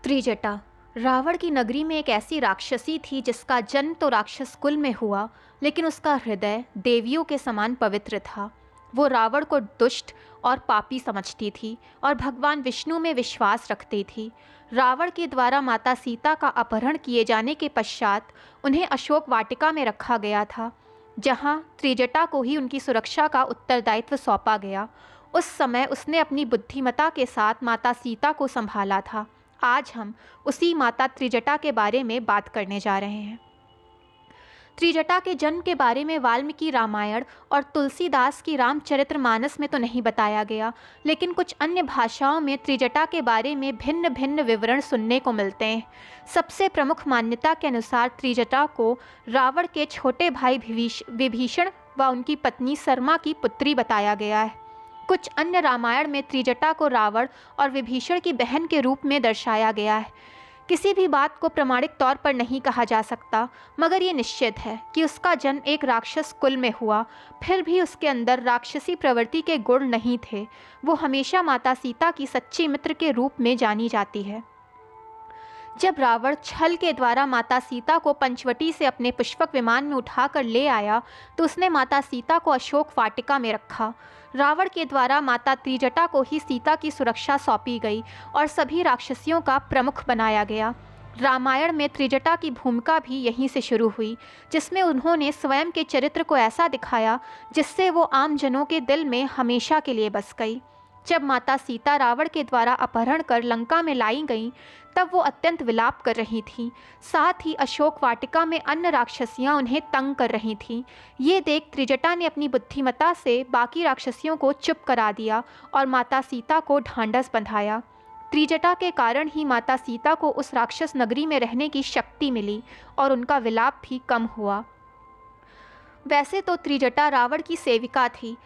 त्रिजटा रावण की नगरी में एक ऐसी राक्षसी थी जिसका जन्म तो राक्षस कुल में हुआ, लेकिन उसका हृदय देवियों के समान पवित्र था। वो रावण को दुष्ट और पापी समझती थी और भगवान विष्णु में विश्वास रखती थी। रावण के द्वारा माता सीता का अपहरण किए जाने के पश्चात उन्हें अशोक वाटिका में रखा गया था, जहाँ त्रिजटा को ही उनकी सुरक्षा का उत्तरदायित्व सौंपा गया। उस समय उसने अपनी बुद्धिमता के साथ माता सीता को संभाला था। आज हम उसी माता त्रिजटा के बारे में बात करने जा रहे हैं। त्रिजटा के जन्म के बारे में वाल्मीकि रामायण और तुलसीदास की रामचरितमानस में तो नहीं बताया गया, लेकिन कुछ अन्य भाषाओं में त्रिजटा के बारे में भिन्न भिन्न विवरण सुनने को मिलते हैं। सबसे प्रमुख मान्यता के अनुसार त्रिजटा को रावण के छोटे भाई विभीषण व उनकी पत्नी सरमा की पुत्री बताया गया है। कुछ अन्य रामायण में त्रिजटा को रावण और विभीषण की बहन के रूप में दर्शाया गया है। किसी भी बात को प्रमाणिक तौर पर नहीं कहा जा सकता, मगर ये निश्चित है कि उसका जन्म एक राक्षस कुल में हुआ। फिर भी उसके अंदर राक्षसी प्रवृत्ति के गुण नहीं थे। वो हमेशा माता सीता की सच्ची मित्र के रूप में जानी जाती है। जब रावण छल के द्वारा माता सीता को पंचवटी से अपने पुष्पक विमान में उठाकर ले आया, तो उसने माता सीता को अशोक वाटिका में रखा। रावण के द्वारा माता त्रिजटा को ही सीता की सुरक्षा सौंपी गई और सभी राक्षसियों का प्रमुख बनाया गया। रामायण में त्रिजटा की भूमिका भी यहीं से शुरू हुई, जिसमें उन्होंने स्वयं के चरित्र को ऐसा दिखाया जिससे वो आम जनों के दिल में हमेशा के लिए बस गई। जब माता सीता रावण के द्वारा अपहरण कर लंका में लाई गईं, तब वो अत्यंत विलाप कर रही थीं। साथ ही अशोक वाटिका में अन्य राक्षसियां उन्हें तंग कर रही थीं। ये देख त्रिजटा ने अपनी बुद्धिमता से बाकी राक्षसियों को चुप करा दिया और माता सीता को ढांढस बंधाया। त्रिजटा के कारण ही माता सीता को उस राक्षस नगरी में रहने की शक्ति मिली और उनका विलाप भी कम हुआ। वैसे तो त्रिजटा रावण की सेविका थी,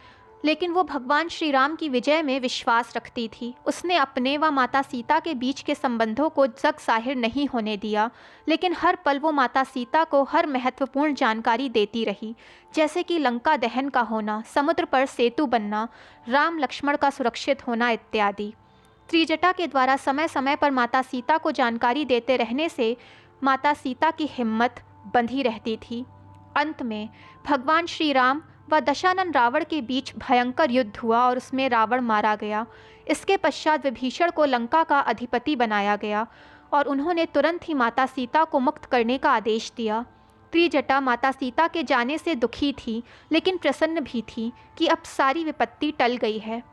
लेकिन वो भगवान श्री राम की विजय में विश्वास रखती थी। उसने अपने व माता सीता के बीच के संबंधों को जग जाहिर नहीं होने दिया, लेकिन हर पल वो माता सीता को हर महत्वपूर्ण जानकारी देती रही, जैसे कि लंका दहन का होना, समुद्र पर सेतु बनना, राम लक्ष्मण का सुरक्षित होना इत्यादि। त्रिजटा के द्वारा समय समय पर माता सीता को जानकारी देते रहने से माता सीता की हिम्मत बंधी रहती थी। अंत में भगवान श्री राम व दशानन रावण के बीच भयंकर युद्ध हुआ और उसमें रावण मारा गया। इसके पश्चात विभीषण को लंका का अधिपति बनाया गया और उन्होंने तुरंत ही माता सीता को मुक्त करने का आदेश दिया। त्रिजटा माता सीता के जाने से दुखी थी, लेकिन प्रसन्न भी थी कि अब सारी विपत्ति टल गई है।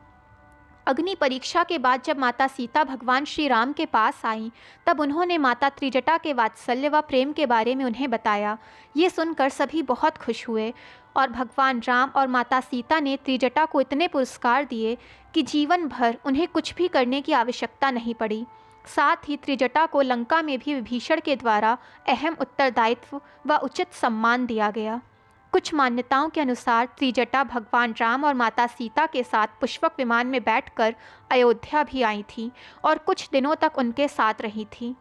अग्नि परीक्षा के बाद जब माता सीता भगवान श्री राम के पास आईं, तब उन्होंने माता त्रिजटा के वात्सल्य व प्रेम के बारे में उन्हें बताया। ये सुनकर सभी बहुत खुश हुए और भगवान राम और माता सीता ने त्रिजटा को इतने पुरस्कार दिए कि जीवन भर उन्हें कुछ भी करने की आवश्यकता नहीं पड़ी। साथ ही त्रिजटा को लंका में भी विभीषण के द्वारा अहम उत्तरदायित्व व उचित सम्मान दिया गया। कुछ मान्यताओं के अनुसार त्रिजटा भगवान राम और माता सीता के साथ पुष्पक विमान में बैठकर अयोध्या भी आई थी और कुछ दिनों तक उनके साथ रही थी।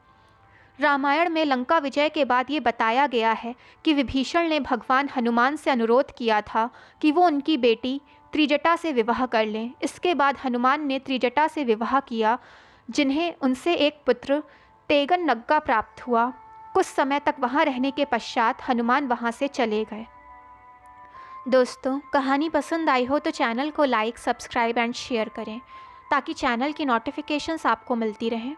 रामायण में लंका विजय के बाद ये बताया गया है कि विभीषण ने भगवान हनुमान से अनुरोध किया था कि वो उनकी बेटी त्रिजटा से विवाह कर लें। इसके बाद हनुमान ने त्रिजटा से विवाह किया, जिन्हें उनसे एक पुत्र तेगन नग्गा प्राप्त हुआ। कुछ समय तक वहाँ रहने के पश्चात हनुमान वहाँ से चले गए। दोस्तों, कहानी पसंद आई हो तो चैनल को लाइक, सब्सक्राइब एंड शेयर करें ताकि चैनल की नोटिफिकेशंस आपको मिलती रहें।